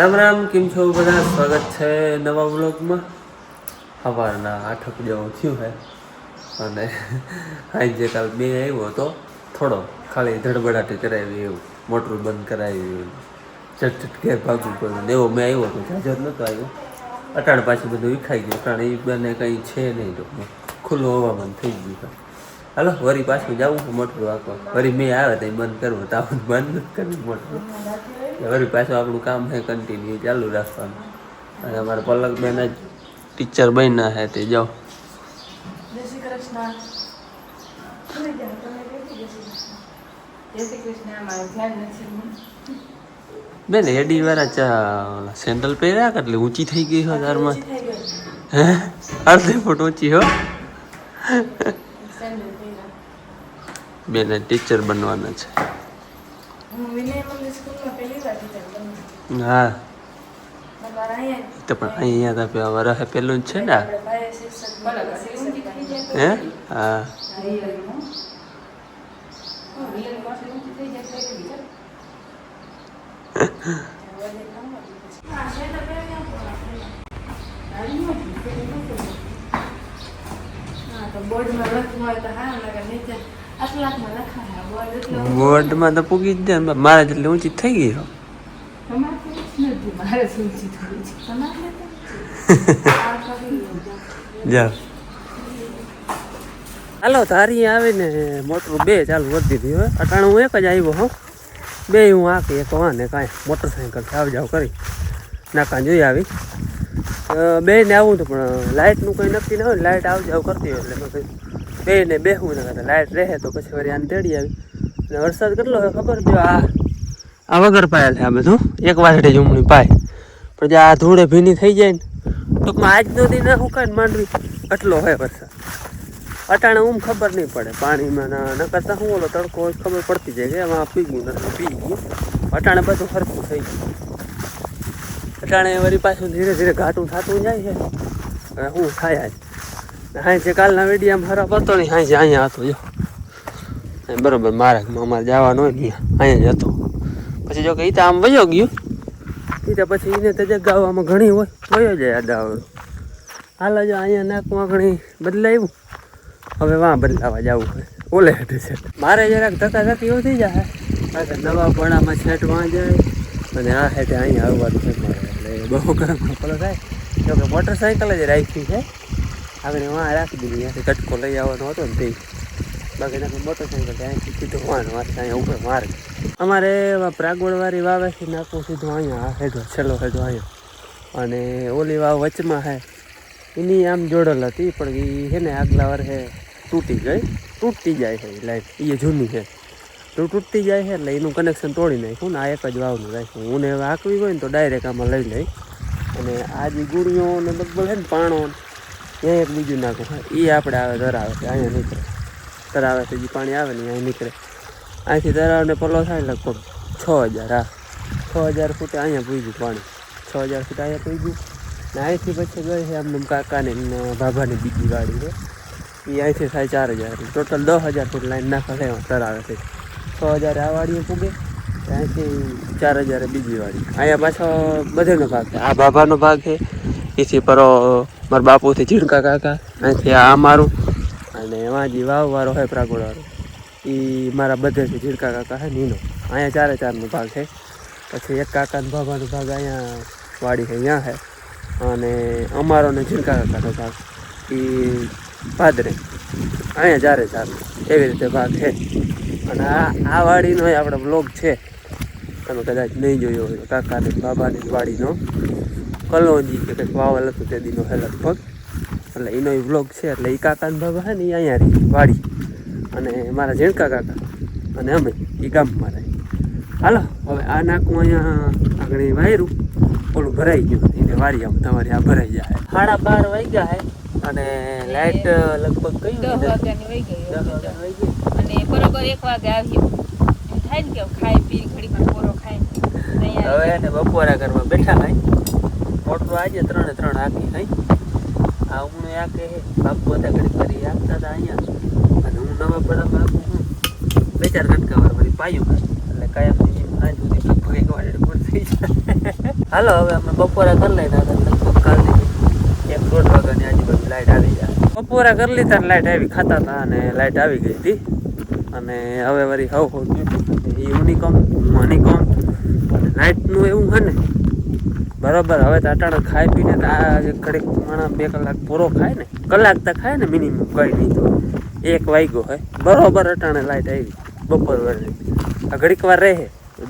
રામ રામ, કેમ છો બધા? સ્વાગત છે નવા વ્લોગમાં. સવારના 8 જેવું થયું છે અને આજે કાલ બે આવ્યો હતો, થોડો ખાલી ધડબડાટી કરાવી, એવું મોટરું બંધ કરાવી, ઝટઝટ ઘેર ભાગવું પડ્યું એવો મેં આવ્યો હતો. જાજર નહોતો આવ્યો. અટાણ પાછું બધું વિખાઈ ગયું, અટાણ એ બને કંઈ છે નહીં, તો ખુલ્લું હવામાન થઈ ગયું. હાલો વરી પાછું જવું મોટરું આખો, વરી મેં આવે તો બંધ કરવું, તો આવું બંધ નથી કરવું મોટરું. વળી પાછું આપણું કામ છે કન્ટિન્યુ ચાલુ રાખવાનું. અને અમારા પલકબેન જ ટીચર બન્યા છે, તે જાઓ. બેન એડી વાળા સેન્ડલ પહેર્યા એટલે ઊંચી થઈ ગઈ હો તારમાં. હે અડધી ફૂટ ઊંચી હો. બેન ટીચર બનવાના છે. હા તો પણ અહીંયા તો વરસ પેલું જ છે ને. હે હા બોર્ડમાં તો પૂગી જ જાય, મારે જેટલી ઊંચી થઈ ગઈ હો. હાલો તારી આવીને મોટરું બે ચાલુ કરી દીધી હવે. અટાણે હું એક જ આવ્યો હો, બે હું આખી એક વાને કાંઈ મોટરસાઇકલથી આવ જાવ કરી નાકા જોઈ આવી. બે ને આવું તો પણ લાઇટનું કંઈ નક્કી ના હોય, લાઇટ આવ જાવ કરતી હોય એટલે બે ને બેહવું ને કરતા લાઇટ રહે તો પછી વળી આને તેડી આવી. અને વરસાદ કેટલો હોય ખબર જો, આ વગર પાયેલ છે આ બધું, એક વાસળી જમણી પાય, પણ જે આ ધૂળે ભીની થઈ જાય ને ટૂંકમાં આજનો દી ના સુકાય ને માંડવી એટલો હોય વરસાદ. અટાણે ખબર નહીં પડે પાણીમાં ન કરતા શું ઓલો તડકો હોય ખબર પડતી જાય કે એમાં પીગું નથી પી ગયું. અટાણે બધું સરખું થઈ ગયું. અટાણે વળી પાછું ધીરે ધીરે ઘાટું થતું જાય છે. હવે શું થાય જ હા, જે કાલના વિડીયામાં ખરાબ હતો ને હા, જે અહીંયા હતો જો બરોબર મારા અમારે જવાનું હોય ને અહીંયા જ હતો. પછી જો કે એ તો આમ વયો ગયું, એ તો પછી એને તો જગાવવામાં ઘણી હોય વયો જાય આડા. હાલ જો અહીંયા નાકમાં ઘણી બદલાયું, હવે વાં બદલાવા જવું હોય ઓલે હેઠે છે. મારે જરાક ધક્કા ધક્કી એવું થઈ જાય કારણ કે નવા પણામાં છેટ વાં જાય અને આ હેઠે અહીંયા આવવાનું છે મારે, એટલે બહુ ગરમ ફલો થાય. જો કે મોટરસાઇકલ જ રાખી છે આગળ, વાં રાખી દીધી, ત્યાંથી કટકો લઈ આવવાનો હતો ને તે. બાકી નાખી મોટરસાઇકલ ત્યાંથી સીધું વાંધો વાત અહીંયા ઉપર મારે. અમારે પ્રાગવડવાળી વાવેથી નાખવું સીધું અહીંયા આ હેઠો છેલ્લો હેઠો અહીંયા, અને ઓલી વાવ વચમાં છે એની આમ જોડેલ હતી પણ એ છે ને આગલા વર્ષે તૂટતી જાય છે લાઈટ, એ જૂની છે તો તૂટતી જાય છે એટલે એનું કનેક્શન તોડી નાખ્યું ને આ એક જ વાવનું રાખ્યું. હું ને હાંકવી હોય ને તો ડાયરેક્ટ આમાં લઈ લઈ, અને આ જે ગુણીઓ ને બબ્બલ છે ને પાણો ત્યાં એક બીજું નાખું એ આપણે આવે ધરાવે છે અહીંયા નીકળે, તરાવે છે જે પાણી આવે ને અહીંયા નીકળે. અહીંથી તરાવને પલો થાય લગભગ 6000. હા 6000 ફૂટ અહીંયા પૂગ્યું પાણી, 6000 ફૂટ અહીંયા પૂગ્યું. ને અહીંથી પછી ગઈ છે આમને કાકાને ભાભાની બીજી વાડી છે, એ અહીંથી થાય 4000, ટોટલ 10000 ફૂટ લાઈન નાખવા થાય તરાવે છે. 6000 આ વાડીએ પૂગે, અહીંથી 4000 બીજી વાડી. અહીંયા પાછો બધેનો ભાગ છે, આ ભાભાનો ભાગ છે, એથી પરો મારા બાપુથી ઝીણકા કાકા, અહીંથી આ અમારું, અને એમાં જે વાવવાળો હોય પ્રાગોળવાળો એ મારા બધેથી ઝીણકા કાકા છે નીનો. અહીંયા 4/4નો ભાગ છે. પછી એક કાકાનો ભાભાનો ભાગ અહીંયા વાડી છે અહીંયા છે, અને અમારો ને ઝીણકા કાકાનો ભાગ એ પાદરે અહીંયા 4/4 એવી રીતે ભાગ છે. અને આ વાડીનો આપણે બ્લોગ છે, તમે કદાચ નહીં જોયો હોય કાકાને બાબાની વાડીનો કલોજી કે કંઈક વાવલ હતું તે દીનો હે લગભગ, એટલે એનો એ બ્લોગ છે. એટલે એ કાકાને બાબા છે ને એ અહીંયા રહી વાડી, અને મારા ઝીણકા કાકા અને અમે એ ગામમાં રહી. હાલો હવે આ નાકું અહીંયા આગળ વાયરું ઓલું ભરાઈ ગયું, એને વારી આમ તમારી આ ભરાઈ જાય. 12:30 વાગ્યા છે અને લાઇટ લગભગ કઈ 10 વાગ્યાની વહી ગઈ અને બરોબર 1 વાગે આવ્યું. એમ થાય ને કે ખાઈ પી ઘડીમાં પોરો ખાઈ હવે એને બપોરા કરવા બેઠા હોય. મોટું આજે 3 આખી હોય, આ હું આખે બાપુ હતા ઘડી કરી આપતા હતા અહીંયા, અને હું નવા પડામાં આખું 2-4 કટકા વાર વળી પાયું એટલે કાયમ આજ સુધી લગભગ 1 વાગે પૂરું થઈ જાય. હાલો હવે અમે બપોરા કરી લઈને લગભગ કાલે 1-1.5 વાગ્યાની આજુબાજુ લાઇટ આવી જાય. બપોરા કરી લીધા ને લાઇટ આવી, ખાતા હતા અને લાઇટ આવી ગઈ હતી. અને હવે વળી એ યુનિકોમ મનીકોમ લાઇટનું એવું છે ને બરાબર. હવે તો અટાણે ખાઈ પીને આ ઘડીક માણસ 2 કલાક પૂરો ખાય ને, કલાક તો ખાય ને મિનિમમ, કંઈ નહીં તો 1 વાગ્યો હોય બરોબર અટાણે લાઇટ આવી બપોર વળી. આ ઘડીક વાર રહે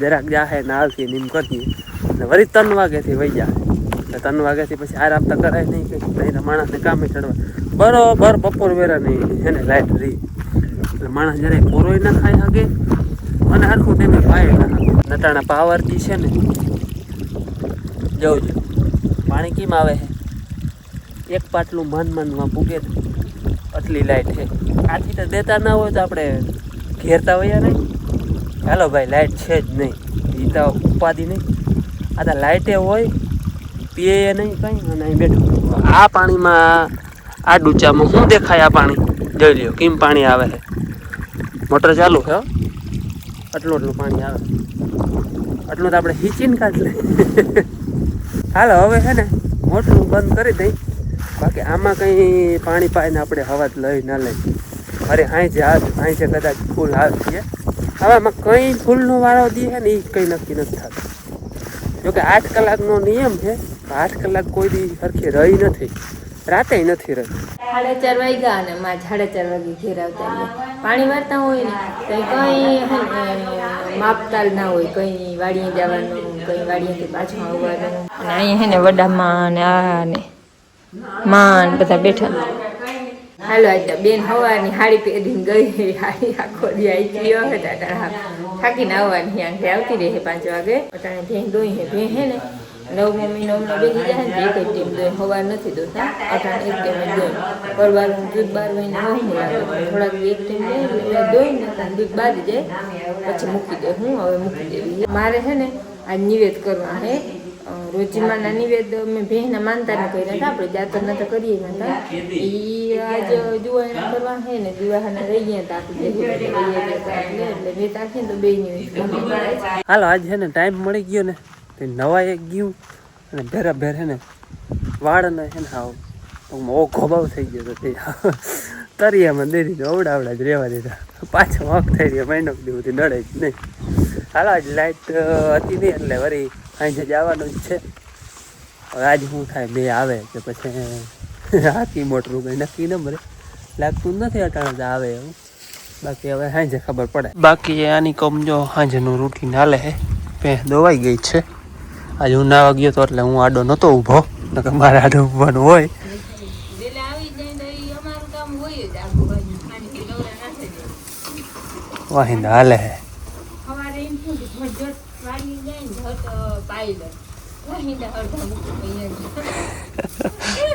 જરાક જાહે ને આવતી નીમ કરીએ ને વળી 3 વાગ્યાથી વહી જાય. 3 વાગ્યાથી પછી આરામ તો કરાય નહીં, કંઈ નહીં માણસને કામે ચડવા બરોબર બપોર વેરાની એને લાઇટ રહી એટલે માણસ જરાય પૂરોય ના ખાઈ શકે અને હરખું ટાઈમે ખાય ના શકે. નટાણા પાવરથી છે ને જવું પાણી કેમ આવે છે, એક પાટલું માનમાં પૂગે આટલી લાઇટ છે. આથી તો દેતા ના હોય તો આપણે ઘેરતા હોઈએ નહીં. ચાલો ભાઈ લાઇટ છે જ નહીં, એ તો ઉપાધિ નહીં. આ તો લાઇટે હોય પીએ નહીં કંઈ અને અહીં બેઠું. આ પાણીમાં આ ડૂચામાં શું દેખાય? આ પાણી જોઈ લ્યો કેમ પાણી આવે છે. મોટર ચાલુ છે, આટલું પાણી આવે, આટલું તો આપણે હિંચીને કાઢી લઈએ. હાલો હવે છે ને મોટરું બંધ કરી દઈ. બાકી આમાં કંઈ પાણી પાઈને આપણે હવા લઈ ના લઈ. અરે અહીં છે કદાચ ફૂલ આવે છે. હવે આમાં કંઈ ફૂલનો વારો દે છે ને એ કંઈ નક્કી નથી થતું. જોકે 8 કલાકનો નિયમ છે, 8 કલાક કોઈ દી સરખી રહી નથી, રાતે નથી રહી. 4:30 વાગ્યા અને માં 4:30 વાગે ઘેર આવતા. પાણી વારતા હોય ને કંઈ માપતાલ ના હોય, કંઈ વાડીએ જવાનું, કંઈ વાડીએથી પાછું આવવાનું. અને અહીંયા હે ને વડામાં ને આ ને માન બધા બેઠા. હાલો આજ બેન હવાની સાડી પહેરીને ગઈ, સાડી આખો દી આવી ગયો હતા. થાકીને આવવાની આંખે આવતી રહે 5 વાગે. અટાણે ભેં દોઈ હે, ભેં હે ને 9 મહિનો બેસી જાય ને એક જ ટીમ દોઈ, હવા નથી દોતા. અટાણે એક ટીમ દોઈ પરવારનું દૂધ 12 મહિને વહમું લાગે. થોડાક એક ટીમ દોઈ ને દૂધ બારી જાય પછી મૂકી દે. હું હવે મૂકી દેવી. મારે છે ને આજ નિવેદ કરવા હે. રોજીમાના નિવેદ મેં ભેંના માનતાને કર્યા હતા, આપણે જાતરના તો કરીએ નતા. એ આજ જુવાના કરવા હે ને જુવાના રહી ગયા હતા એટલે બે તાકીને તો 2 નિવેદ. હાલો આજ છે ને ટાઈમ મળી ગયો ને તે નવાઈ ગયું અને ભેર છે ને વાળને છે ને હાવ ઓઘો બહુ થઈ ગયો હતો. તે તરિયામાં દે દીધું, અવડાવડા જ રહેવા દીધા. પાછો વખ થઈ ગયો, મહિનો દીધું નડે જ નહીં. હાલો આજ લાઇટ હતી નહીં એટલે વળી અહીં જવાનું જ છે. હવે આજ શું થાય, 2 આવે કે પછી હાથી મોટરું કંઈ નક્કી ન મળે, લાગતું નથી અટાણે આવે એવું. બાકી હવે સાંજે ખબર પડે. બાકી આની કમજો સાંજનું રૂટીન હાલે છે. ભેંસ દોવાઈ ગઈ છે. આજે હું નાવા ગયો તો એટલે હું આડો નહોતો ઊભો, નકર મારે આડો ઊભવાનું હોય. વાહિંદા હાલે છે.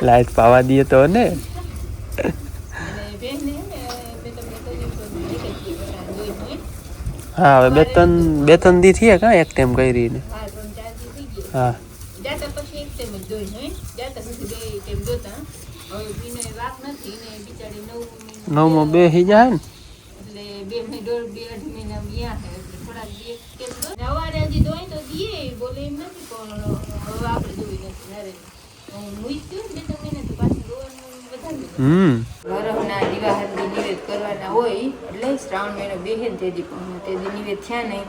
લાઈટ પાવા દઈએ તો ને. હા હવે બે ત્રણ દી થયા કા એક ટાઈમ કરી ને. હા નવમાં બેસી જાય ને. વરહના દિવાહનની નિવેદ કરવાના હોય એટલે શ્રાવણ મહિનો બેહે ને તેદી નિવેદ થયા નહીં.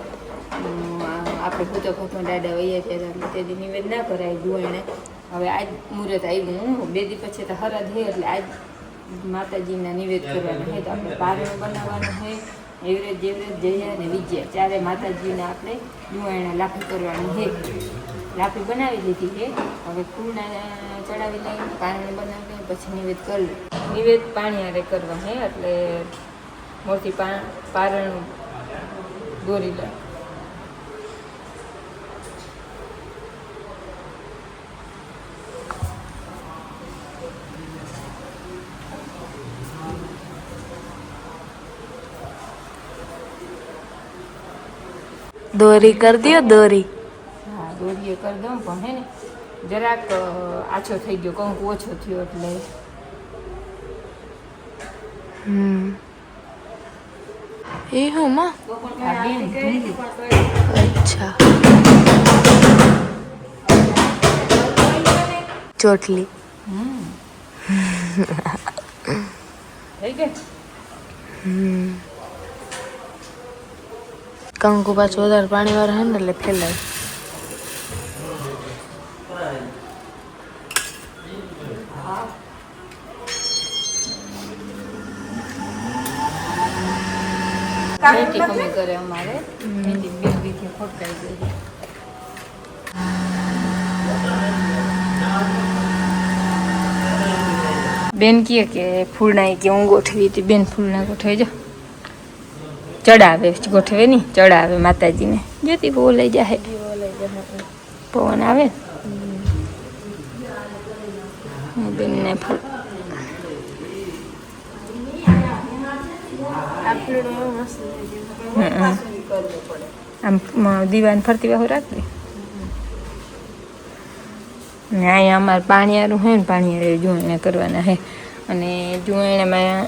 આપણે ભૂતો દાદા વૈયા છે એટલે તેદી નિવેદ ના કરાય જુવાને. હવે આજ મુહૂર્ત આવ્યું, 2 દી પછી તો હરા થઈ એટલે આજ માતાજીના નિવેદ કરવાના હોય. તો આપણે પારણ બનાવવાનું હોય. એવરેજ જયા અને વિજયા 4 માતાજીને આપણે જુવાણા લાફી કરવાની છે. લાફી બનાવી લીધી છે. હવે ફૂલના ચડાવી લઈને પાણી બનાવી લઈને પછી નિવેદ કરી. નિવેદ પાણી આરે કરવા છે એટલે મોટી પારણ દોરી લે. દોરી કરી દો દોરી. હા દોરીએ કરી દઉં પણ હે ને જરાક આછો થઈ ગયો, કંઈક ઓછો થયો એટલે એ હું માં અચ્છા ચોટલી કંકુ પાછું વધારે પાણી વાળા હે ને એટલે ફેલાય. મેથી કમી કરે અમારે મેથી બે દીથી ખોટકાઈ ગઈ. બેન કહે કે ફૂલના કે હું ગોઠવી હતી. બેન ફૂલના ગોઠવી જો ચડાવે ગોઠવે નહીં ચડાવે માતાજીને. જોતી બહુ લઈ જાય પવન આવે બેનને ફૂલ આમ દીવાન ફરતી વાહુ રાખવી ને. અહીંયા અમારે પાણીયારું હે ને પાણીયારું જુવાણા કરવાના હે અને જુવાણામાં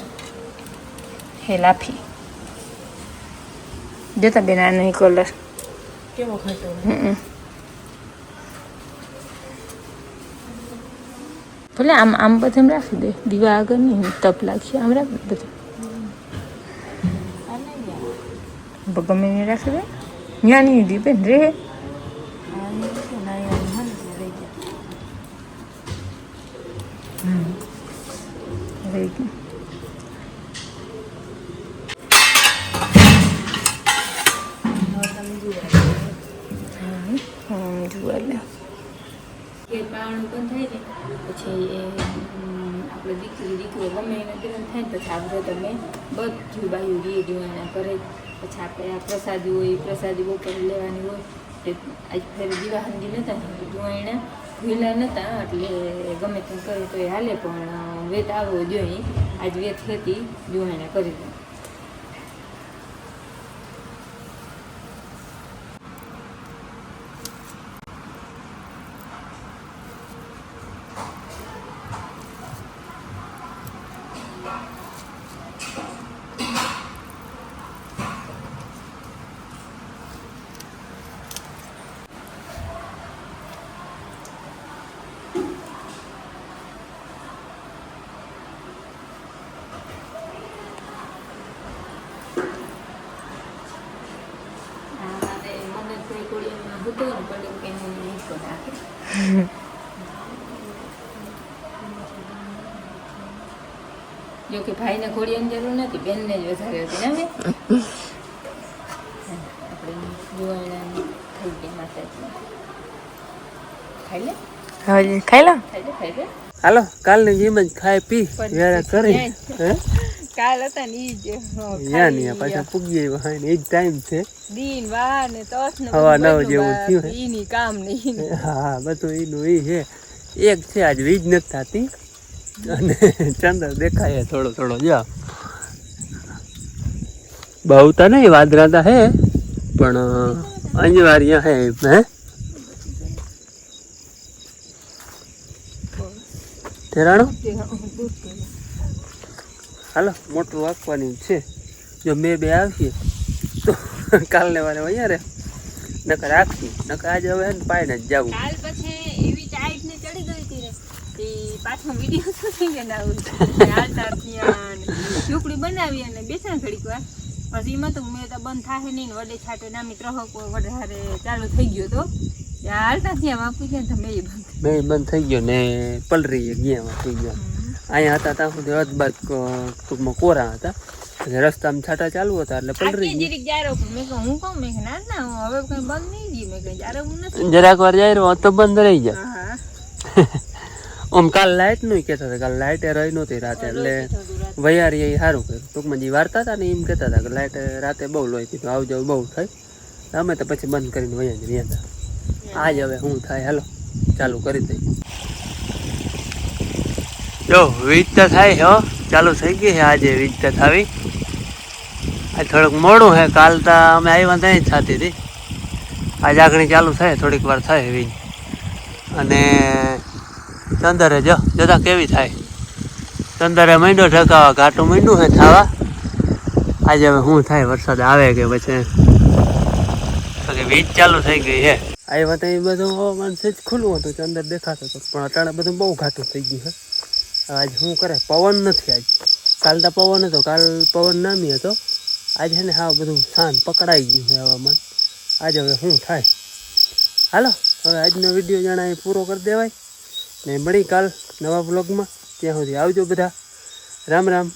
હે લાફી જતા બેન આનો કલર કેવો ખાતો ભલે આમ આમ બધું રાખી દે દીવા આગળ નહીં તપ લાગશે આમ રાખી બધું ગમે એને રાખી દે ત્યાં નહીં દી બેન રે પાણી પણ થાય ને પછી આપણે દીકરો ગમે એને તિરંત થાય ને પછી આપણે તમે બધું બાયું રી જોવાના કરે. પછી આપણે આ પ્રસાદી હોય પ્રસાદી બપોર લેવાની હોય તે આજ ફેર દિવાહનજી નહોતા જોવાણા ભૂલા નહોતા એટલે ગમે તેમ કરે તો એ હાલે પણ વેત આવવો જોઈએ. આજ વેત હતી જોવાણા કરી દે. જો કે ભાઈને ઘોડિયાની જરૂર નથી બેનને જ વધારે હતી ને. આપણે જોવાના થઈ ગયા માતાજી ખાઈ લે ખાઈ લો ખાઈ લે. હાલો કાલની જેમ જ ખાઈ પી વેરા કરી કાલ હતા ને ઈ જ યા નહીં પાછા પૂગી આવ્યા ને એ જ ટાઈમ છે. દિન વાર ને તસ ને હવા 9 જેવું થયું ઈ ની કામ નહીં. હા બધું એનું એ છે. એક છે આજ વીજ નથી થતી અને ચંદ્ર દેખાય થોડો થોડો જા બહુ તો નહીં વાદરાતા હે પણ અનિવાર્ય હે હે તેરાણું. હાલો મોટું વાંકવાની છે. જો મેં બે આવીએ તો કાલને વારે અહીંયા રે નકર રાખી નકર આજે હવે પાઈને જ જવું. કાલ પછી એવી ટાઈટ ને ચડી ગઈ હતી ને તે પાછો વિડીયો શૂટિંગ ને આવું હાલતા ત્યાં ઝૂંપડી બનાવી અને બેસણ ઘડીક વાર પછી એમાં તો મેં તો બંધ થાય નહીં ને વડે છાંટે નામી ત્રહકો વધારે ચાલુ થઈ ગયો તો હાલતા ત્યાં વાપી ગયા તો મેં બંધ થઈ ગયો ને પલરી ગયા થઈ ગયો. અહીંયા હતા ત્યાં સુધી અધબાદ ટૂંકમાં કોરા હતા રસ્તામાં છાંટા ચાલુ હતા એટલે પલરી જરાક વાર જાય રહ્યો તો બંધ રહી જાય. આમ કાલ લાઇટ નું કહેતા હતા કાલ લાઇટે રહી નહોતી રાતે એટલે વૈયારી એ સારું કર્યું. ટૂંકમાં જે વાર્તા હતા ને એમ કહેતા હતા કે લાઇટ રાતે બહુ લોહી કીધું આવ જાવ બહુ થાય અમે તો પછી બંધ કરીને વૈયા જ રહ્યા હતા. આજ હવે શું થાય હાલો ચાલુ કરી દઈએ. જો વીજતા થાય હો ચાલુ થઈ ગઈ છે આજે વીજતા થાવી. આ થોડુંક મોડું છે કાલ તો અમે આવ્યા ત્યાં જ થતી હતી. આજ આગળ ચાલુ થાય થોડીક વાર થાય વીજ અને ચંદરે જો જોતા કેવી થાય. ચંદરે માંડ્યો ઢકાવા ઘાટું માંડ્યું છે થવા આજે હવે શું થાય, વરસાદ આવે કે પછી વીજ ચાલુ થઈ ગઈ છે. આવ્યા તો એ બધું હવામાન સેજ ખુલ્લું હતું તો અંદર દેખાતું હતું, પણ અટાણે બધું બહુ ઘાટું થઈ ગયું છે. આજ શું કરે, પવન નથી આજ. કાલ તો પવન હતો, કાલ પવન નામી હતો. આજે છે ને હા બધું શાંત પકડાઈ ગયું છે હવામાન. આજે હવે શું થાય. હાલો હવે આજનો વિડીયો જાણે પૂરો કરી દેવાય ને મળી કાલ નવા બ્લોગમાં. ત્યાં સુધી આવજો બધા. રામ રામ.